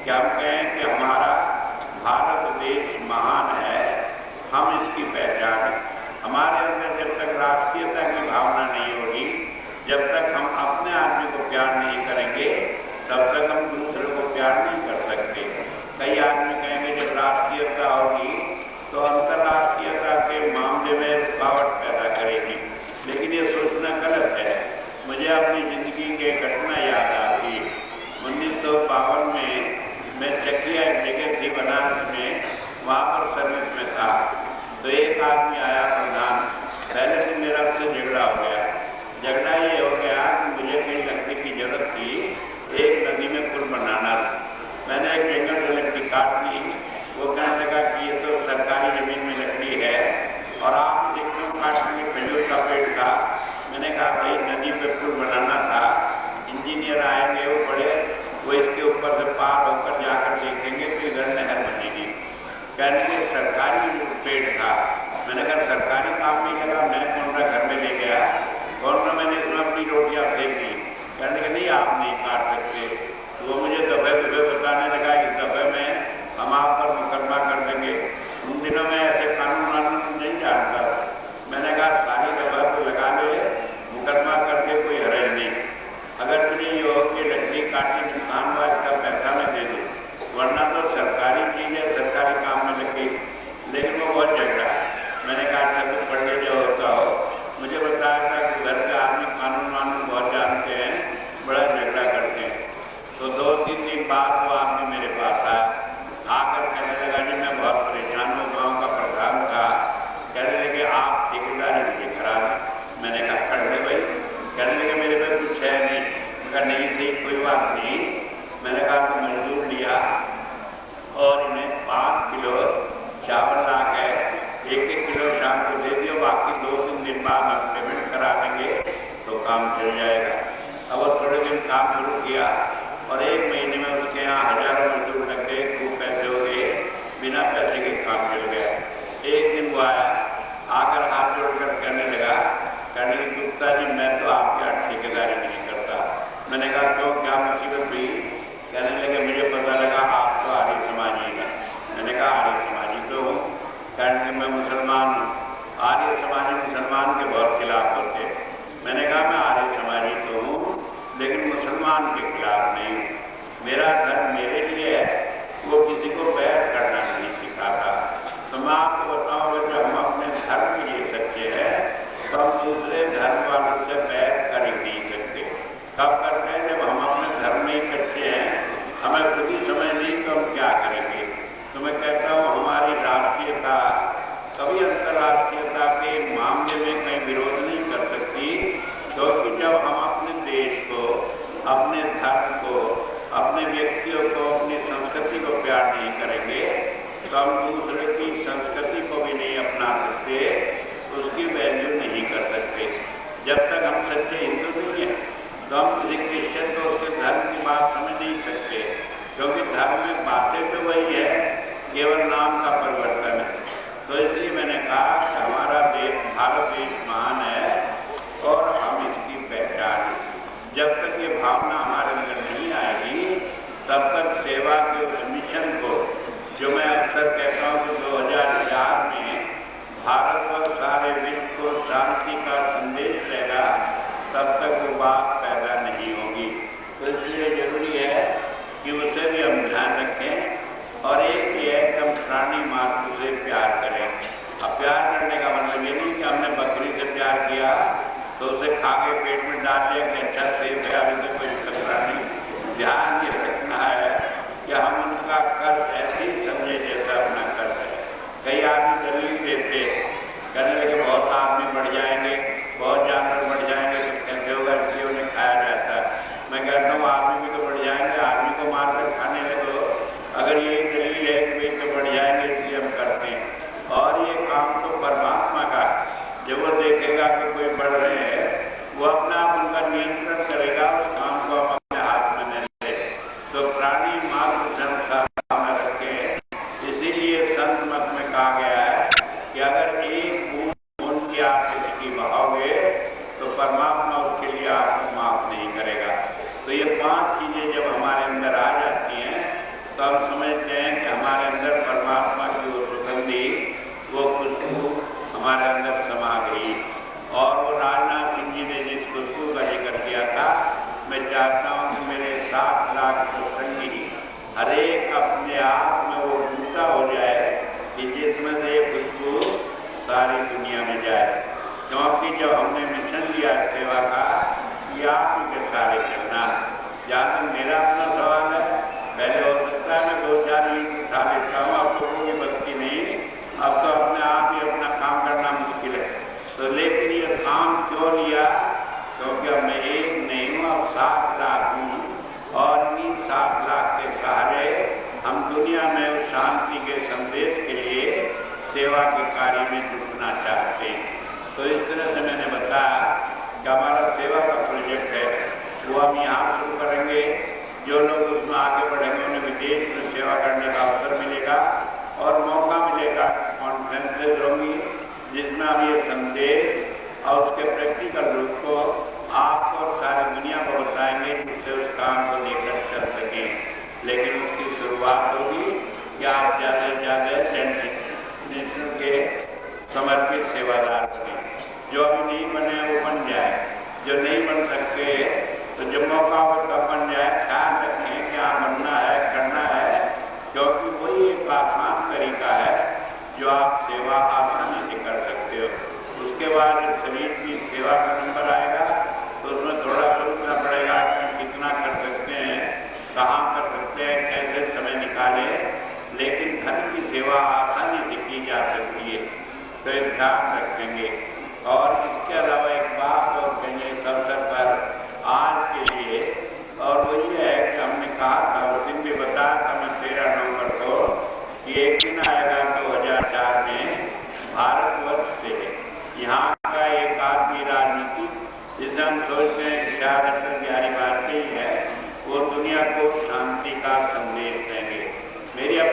कि हम कहें कि हमारा भारत देश महान है, हम इसकी पहचान है। हमारे अंदर जब तक राष्ट्रीयता की भावना नहीं होगी, जब तक हम अपने आदमी को प्यार नहीं करेंगे, तब तक हम दूसरे को प्यार नहीं कर सकते। कई आदमी कहेंगे जब राष्ट्रीयता होगी तो अंतर्राष्ट्रीयता के मामले में रुकावट पैदा करेगी, लेकिन ये सोचना गलत है। मुझे अपनी जिंदगी की घटना याद आती है। 1952 में मैं चकिया एक जगह थी बनारस में, वहाँ पर सर्विस में था। तो एक आदमी आया प्रधान, पहले से मेरा उससे झगड़ा हो गया। झगड़ा ये हो गया कि मुझे कहीं लकड़ी की जरूरत थी, एक नदी में पुल बनाना था। मैंने एक जंगल से लकड़ी काट ली। वो कहने लगा कि ये तो सरकारी जमीन में लकड़ी है और आप इसे क्यों काटेंगे, खजूर का पेड़ था। मैंने कहा भाई नदी पे पुल बनाना था, इंजीनियर आएंगे, वो बड़े, वो इसके ऊपर से पार होकर जाकर देखेंगे तो इधर नहर बनेगी। कहने के सरकारी पेड़ था। मैंने कहा सरकारी काम नहीं लगा, मैं कौन सा घर में ले गया, कौन सा मैंने इसमें अपनी रोटियाँ फेंक दी। कहने के नहीं आप नहीं काट सकते। तो वो मुझे दफे बताने लगा कि दफे में हम आप पर मुकदमा कर देंगे। उन दिनों में ऐसे कानून नहीं जानता। मैंने कहा सारी दफा को लगा ले, मुकदमा करके कोई हरज नहीं। अगर तुझे ये हो कि लकड़ी काटने नुकसान हुआ, इसका पैसा मैं दे दूँ, वरना तो सरकारी चीज़ है, सरकारी काम में लग गई। लेकिन वो बहुत झगड़ा। मैंने कहा अच्छा तुम पढ़ ले जो होता हो। मुझे बताया था कि घर के आदमी कानून बहुत जानते हैं, बड़ा झगड़ा करते हैं। तो 2-3 दिन बाद वो आदमी और इन्हें 5 किलो चावल ला के 1-1 किलो शाम को दे दियो, बाकी 2-3 दिन बाद हम पेमेंट करा देंगे तो काम चल जाएगा। अब वो थोड़े दिन काम शुरू किया और 1 महीने में उसके यहाँ हजारों मजदूर लग गए, खूब पैसे हो गए, बिना पैसे के काम चल गया। एक दिन वो आया, आकर हाथ जोड़कर कहने लगा, कहने लगी गुप्ता जी मैं तो आपके यहाँ ठेकेदारी नहीं करता। मैंने कहा क्यों, क्या मुसीबत हुई? कहने लगे मुझे पता लगा आप तो आर्य समाजी हैं। मैंने कहा आर्य समाजी तो हूँ। कहने लगे मैं मुसलमान हूँ। आर्य समाजी मुसलमान के बहुत खिलाफ होते। मैंने कहा मैं आर्य समाजी तो हूँ लेकिन मुसलमान के खिलाफ नहीं हूँ। मेरा धर्म मेरे लिए है, वो किसी को बैर करना नहीं सिखाता। तो मैं आपको बताऊँगा जब हम अपने धर्म के लिए सच्चे हैं तो हम दूसरे धर्म वालों से बैर कर ही नहीं सकते। कब करते हैं? जब हम अपने धर्म में ही सच्चे हैं, हमें खुद ही समझ नहीं तो हम क्या करेंगे। तो मैं कहता हूँ हमारी राष्ट्रीयता कभी अंतर्राष्ट्रीयता के मामले में कहीं विरोध नहीं कर सकती, क्योंकि जब हम अपने देश को, अपने धर्म को, अपने व्यक्तियों को, अपनी संस्कृति को प्यार नहीं करेंगे तो हम दूसरे की संस्कृति को भी नहीं अपना सकते, उसकी वैल्यू नहीं कर सकते। जब तक हम सच्चे हिंदू नहीं हैं तो हम किसी क्रिश्चियन को उसके धर्म की बात समझ नहीं सकते, क्योंकि धर्म में बातें तो वही है, केवल नाम का परिवर्तन है। तो इसलिए मैंने कहा कि हमारा देश, भारत देश महान है और हम इसकी पहचान, जब तक ये भावना हमारे अंदर नहीं आएगी तब तक सेवा के उस मिशन को, जो मैं अक्सर कहता हूँ कि 2004 में भारत और सारे विश्व को शांति का संदेश रहेगा, तब तक वो बात पैदा नहीं होगी। तो इसलिए जरूरी है कि उसे भी हम ध्यान रखें। और एक ये है कि हम प्राणी मात्र से प्यार करें। अब प्यार करने का मतलब ये नहीं कि हमने बकरी से प्यार किया तो उसे खा के पेट में डाल लिया कि अच्छा सेब है, अभी तो कोई खतरा नहीं। ध्यान ये रखना है कि हम उनका कर्ज ऐसे ही समझे जैसा अपना कर्ज है। कई आदमी दलील देते, कहने लगे बहुत आदमी बढ़ जाएंगे, बहुत जानवर बढ़ जाएंगे तो कैसे होगा, इसलिए उन्हें खाया जाता है। मैं कहता हूँ आदमी भी तो बढ़ जाएंगे, आदमी को मार कर खाने लगो। अगर यही दलील है कि वे तो बढ़ जाएंगे इसलिए हम करते हैं। और ये काम तो परमात्मा का, जब वो देखेगा कि कोई बढ़ रहे हैं वो अपने आप उनका नियंत्रण करेगा, उस काम को हम अपने हाथ में नहीं ले। तो प्राणी मात्र संसार में रखें। इसीलिए संत मत में कहा गया है कि अगर एक बूंद खून की आप किसी बहाओगे तो परमात्मा उसके लिए आपको माफ नहीं करेगा। तो ये 5 चीजें जब हमारे अंदर आ जाती हैं तो हम समझते हैं कि हमारे अंदर परमात्मा की वो सुगंधी, वो खुशबू हमारे अंदर समा गई। और वो राजनाथ सिंह जी ने जिस खुशबू का जिक्र किया था, मैं चाहता हूँ कि मेरे 7 लाख सत्संगी हर एक अपने आप में वो बूटा हो जाए कि जिसमें से ये खुशबू सारी दुनिया में जाए। क्योंकि जब हमने मिशन लिया सेवा का, ये आप ही के सारे चलना। जहाँ तक मेरा अपना सवाल है, पहले हो सकता है मैं 2-4 मिनट उठा लेता हूँ, अब लोगों की बस्ती नहीं, अब तो अपने आप ही अपना काम करना मुश्किल है। तो लेकिन ये काम क्यों लिया? क्योंकि अब मैं एक नहीं हूँ, अब 7 लाख हूँ और इन्हीं 7 लाख के सहारे हम दुनिया में उस शांति के संदेश के लिए सेवा के कार्य में जुटना चाहते हैं। तो इस तरह से मैंने बताया कि हमारा सेवा का प्रोजेक्ट है, वो हम यहाँ शुरू करेंगे। जो लोग उसमें आगे बढ़ेंगे उन्हें विदेश में सेवा करने का अवसर मिलेगा और मौका मिलेगा। कॉन्फ्रेंसेज होंगी जिसमें हम ये संदेश और उसके प्रैक्टिकल रूप को आपको और सारी दुनिया को बताएंगे, जिससे उस काम को लेकर चल सकें। लेकिन उसकी शुरुआत होगी कि आप ज़्यादा से ज़्यादा नेशनल के समर्पित सेवादार बने। जो अभी नहीं बने वो बन जाए, जो नहीं बन सकते तो जब मौका हो तब बन जाए। ख्याल रखें क्या बनना है, करना है, क्योंकि वही एक आसान तरीका है जो आप सेवा आसानी से कर सकते हो। उसके बाद जब शरीर की सेवा का नंबर आएगा तो उसमें थोड़ा सोचना पड़ेगा कि कितना कर सकते हैं, कहाँ कर सकते हैं, कैसे समय निकालें। लेकिन धन की सेवा आसानी से की जा सकती है, तो एक ध्यान रखेंगे। और इसके अलावा एक बात और कहेंगे इस अवसर पर आज के लिए, और वो ये है कि हमने कहा था, उस दिन भी बताया था मैं 13 नवंबर को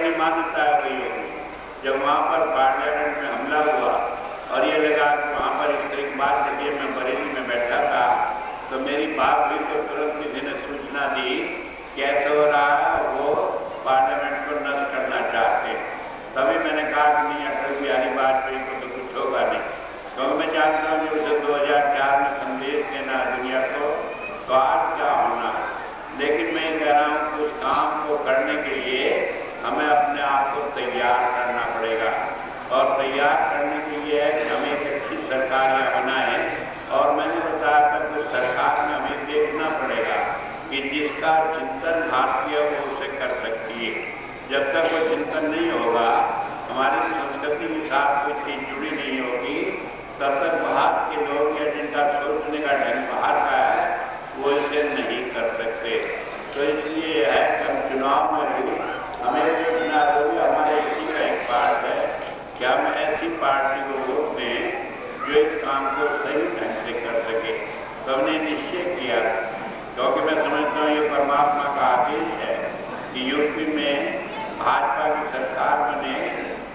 अपनी मान्यता है वही होगी। जब वहाँ पर पार्लियामेंट में हमला हुआ और ये लगा कि वहाँ पर इस तरह की बात जब मैं बरेली में बैठा था तो मेरी बात हुई तो तुरंत किसी ने सूचना दी कैसे हो रहा है, वो पार्लियामेंट को नष्ट करना चाहते। तभी मैंने कहा कि नहीं, अटल बिहारी वाजपेयी को तो कुछ होगा नहीं, क्योंकि मैं जानता हूँ कि उसे 2004 में संदेश देना दुनिया को, तो आज क्या होना। लेकिन मैं कह रहा हूँ कि उस काम को करने के लिए हमें अपने आप को तैयार करना पड़ेगा, और तैयार करने के लिए है कि हमें एक अच्छी सरकार बनाए। और मैंने बताया था कि सरकार में हमें देखना पड़ेगा कि जिसका चिंतन भारतीय वो उसे कर सकती है। जब तक वो चिंतन नहीं होगा, हमारी संस्कृति के साथ कोई चीज जुड़ी नहीं होगी, तब तक बाहर के लोग या जिनका सोचने का ढंग बाहर का है वो इसे नहीं कर सकते। तो इसलिए है कि हम चुनाव में भी हमें देखना होगी, हमारे इसी का एक पार्ट है कि हम ऐसी पार्टी को वोट दें जो इस काम को सही ढंग से कर सके। तो हमने निश्चय किया, क्योंकि मैं समझता हूँ ये परमात्मा का आदेश है कि यूपी में भाजपा की सरकार बने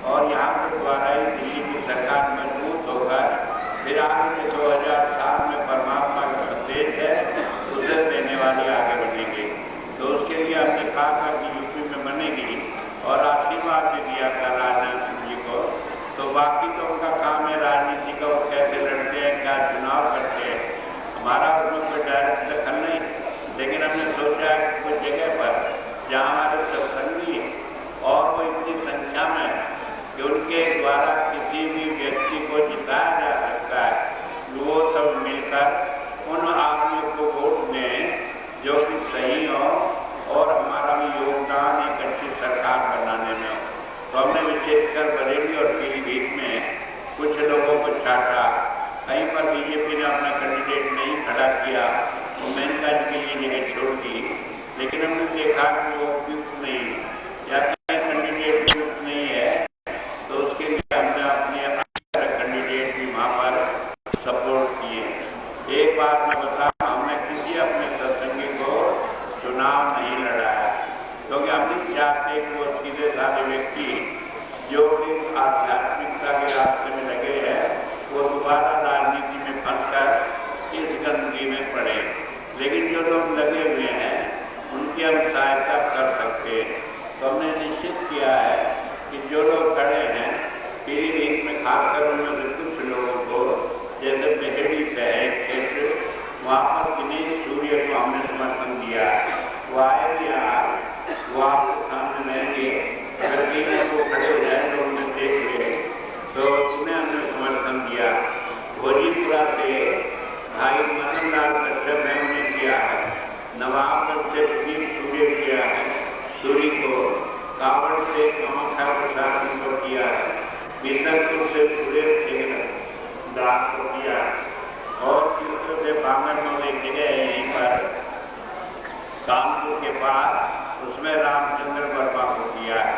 और यहाँ के द्वारा ही दिल्ली की सरकार मजबूत होकर फिर आगे के 2007 में परमात्मा का संदेश है उसे देने वाली आगे बढ़ेगी। तो उसके लिए हमने कहा था कि यूपी में बनेगी और आशीर्वाद भी दिया था राजनाथ सिंह जी को। तो बाकी तो उनका काम है राजनीति का, वो कैसे लड़ते हैं, क्या चुनाव करते हैं, हमारा उसमें कोई डायरेक्ट दखल नहीं। लेकिन हमने सोचा है कि कुछ जगह पर जहाँ हमारे सत्संगी और वो इतनी संख्या में है कि उनके द्वारा किसी भी व्यक्ति को जिताया जा सकता है, वो सब मिलकर उन आदमियों को वोट दें जो कि सही हो और हमारा भी योगदान एक अच्छी सरकार बनाने में हो। तो हमने विशेषकर बरेली और पीलीभीत में कुछ लोगों को छाटा। कहीं पर बीजेपी ने अपना कैंडिडेट नहीं खड़ा किया तो मेनका जी के लिए जगह छोड़ दी, लेकिन हमने देखा कि वो उपयुक्त नहीं या कहीं कैंडिडेट उपयुक्त नहीं है, तो उसके लिए हमने अपने कैंडिडेट भी वहाँ पर सपोर्ट किए। एक बात मैं बता, हमने किसी अपने सत्संगी को चुनाव नहीं लड़ाया, क्योंकि हम नहीं चाहते कि वो सीधे साधे व्यक्ति जो इस आध्यात्मिकता के रास्ते में लगे हैं वो दोबारा राजनीति में फंसकर इस गंदगी में पड़े। लेकिन जो लोग लगे हुए हैं उनकी हम सहायता कर सकते हैं। तो हमने निश्चित किया है कि जो लोग खड़े हैं पीलीभीत में, खासकर उनमें से कुछ लोगों को, जैसे बेहड़ी है क्षेत्र, वहाँ पर दिनेश सूर्य को हमने समर्थन दिया। वो आए यहाँ, वो आपके सामने रहेंगे, अगर तीनों को खड़े हो जाए तो उनको देख ले, तो उन्हें हमने समर्थन दिया। भोजीपुरा से भाई मदन लाल कश्यप ने उन्हें किया है, नवाबगंज से दिनेश सूर्य किया है, सूरी को, कावड़ से कामाख्या प्रसाद को किया है, बीसलपुर से सुरेश सिंह दास को किया है, और तीसरे से बांगर में एक जगह है यहीं पर कानपुर के पास, उसमें रामचंद्र वर्मा को किया है।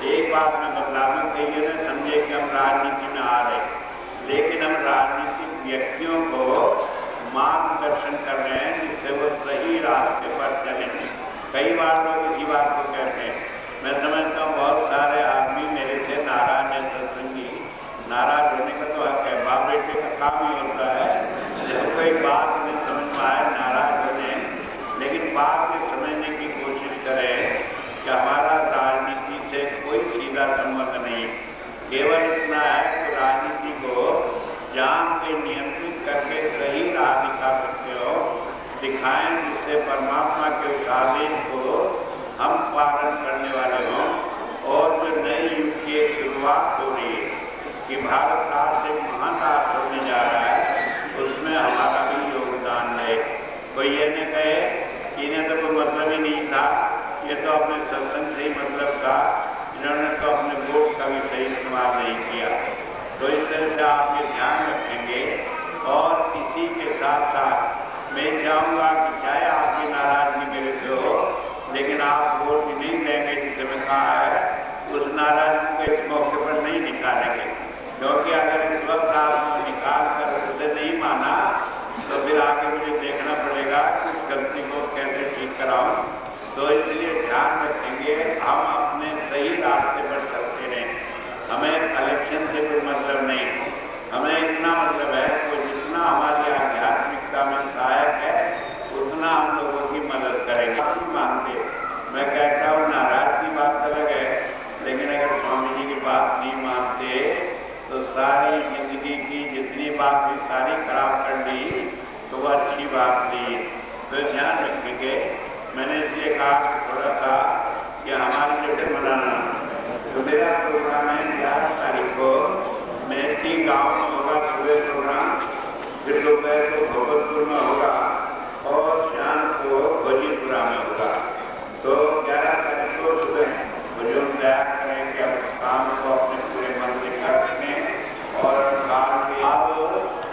एक बात में बदलाव कहिए न समझे कि हम राजनीति में आ रहे, लेकिन हम राजनीतिक व्यक्तियों को मार्गदर्शन कर रहे हैं जिससे वो सही रास्ते पर चलेंगे। कई बार लोग इसी बात को कहते हैं, मैं समझता हूँ बहुत सारे आदमी मेरे से नाराज है, सत्संगी नाराज होने का तो हक है, बाप बेटे का काम ही होता है, जब कोई बात नहीं समझ में आए नाराज हो जाए, लेकिन बात में समझने की कोशिश करें कि हमारा राजनीति से कोई सीधा संबंध नहीं, केवल इतना है कि राजनीति को जान के नियंत्रित करके सही राह दिखा सकते हो, दिखाएं जिससे परमात्मा के उस आदेश को हम पालन करने वाले हों। और जो नए युग की एक शुरुआत हो रही है कि भारत राष्ट्र एक महान राष्ट्र होने जा रहा है, उसमें हमारा भी योगदान है। कोई ये न कहे कि इन्हें तो कोई मतलब ही नहीं था, ये तो अपने सत्संग से ही मतलब था, इन्होंने तो अपने वोट का भी सही इस्तेमाल नहीं किया। तो इस तरह से आप ये ध्यान रखेंगे। और इसी के साथ साथ मैं चाहूँगा कि चाहे आपकी नाराजगी मेरे से हो, लेकिन आप वोट नहीं देंगे जिसे मैं कहा है, उस नाराजगी को इस मौके पर नहीं निकालेंगे, क्योंकि अगर इस वक्त आप निकाल कर उसे नहीं माना तो फिर आगे मुझे देखना पड़ेगा कि उस गलती को कैसे ठीक कराऊं। तो इसलिए ध्यान रखेंगे, हम अपने सही रास्ते एक बात भी सारी खराब कर दी तो वो अच्छी बात थी, तो ध्यान रखेंगे। मैंने इसलिए कहा थोड़ा सा कि हमारे जैसे मनाना, तो मेरा प्रोग्राम है 11 तारीख को मेहती गांव में होगा, सुबह प्रोग्राम, फिर दोपहर को भगवतपुर में होगा और शाम को भोजीपुरा में होगा। तो 11 तारीख को सुबह भोजन तैयार करेंगे, अपने काम को अपने पूरे मन से कर सकें और काम के अब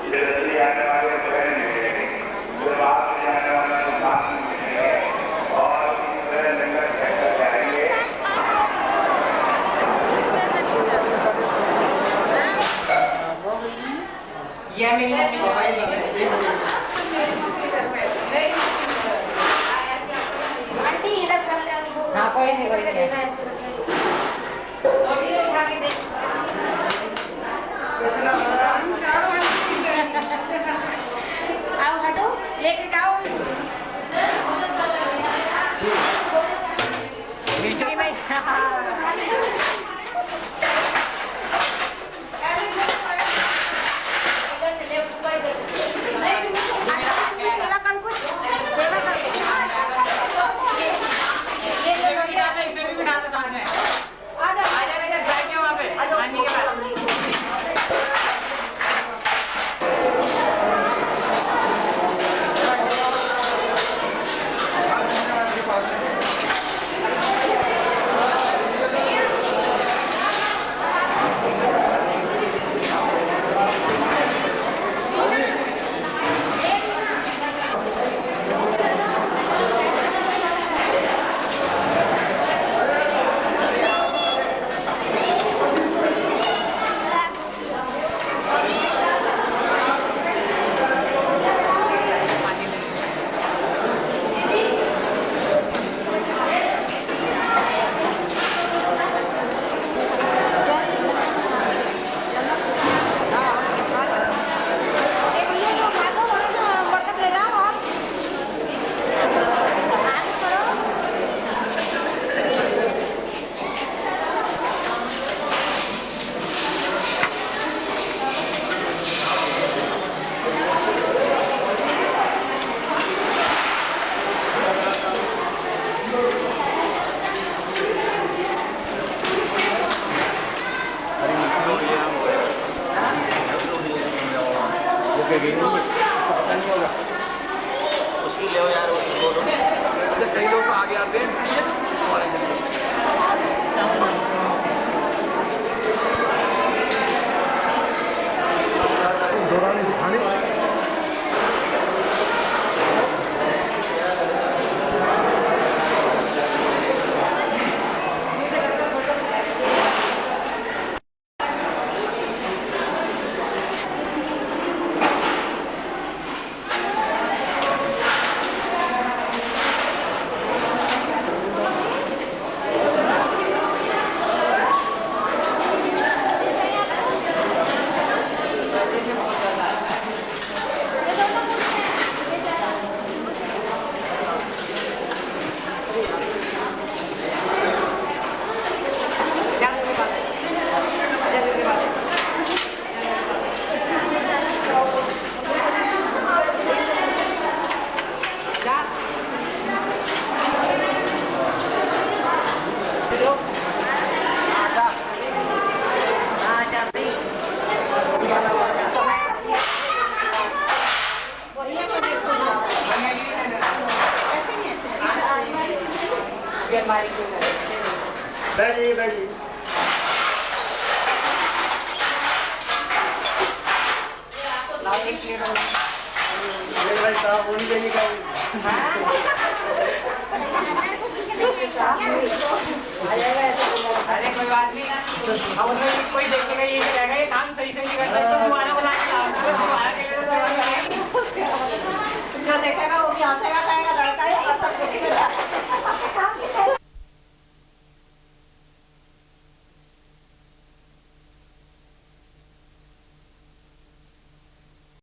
इधर आने वाले करेंगे जो बात जाने वाले बात है और इस तरह लंगर कहकर जाएंगे। ये मेरी आंटी इधर कर ले, हाँ कोई नहीं उठा के दे। आओ हटो, लेके जाओ। विषय में उसकी ले यार, कई लोग आगे आते हैं। बैठिए बैठिए। भाई साहब होनी चाहिए क्या? अरे कोई बात नहीं, हम कोई देखेगा ये कहेगा ये काम सही से नहीं करता तो दोबारा बुला के लाओ, जो देखेगा वो भी आता है।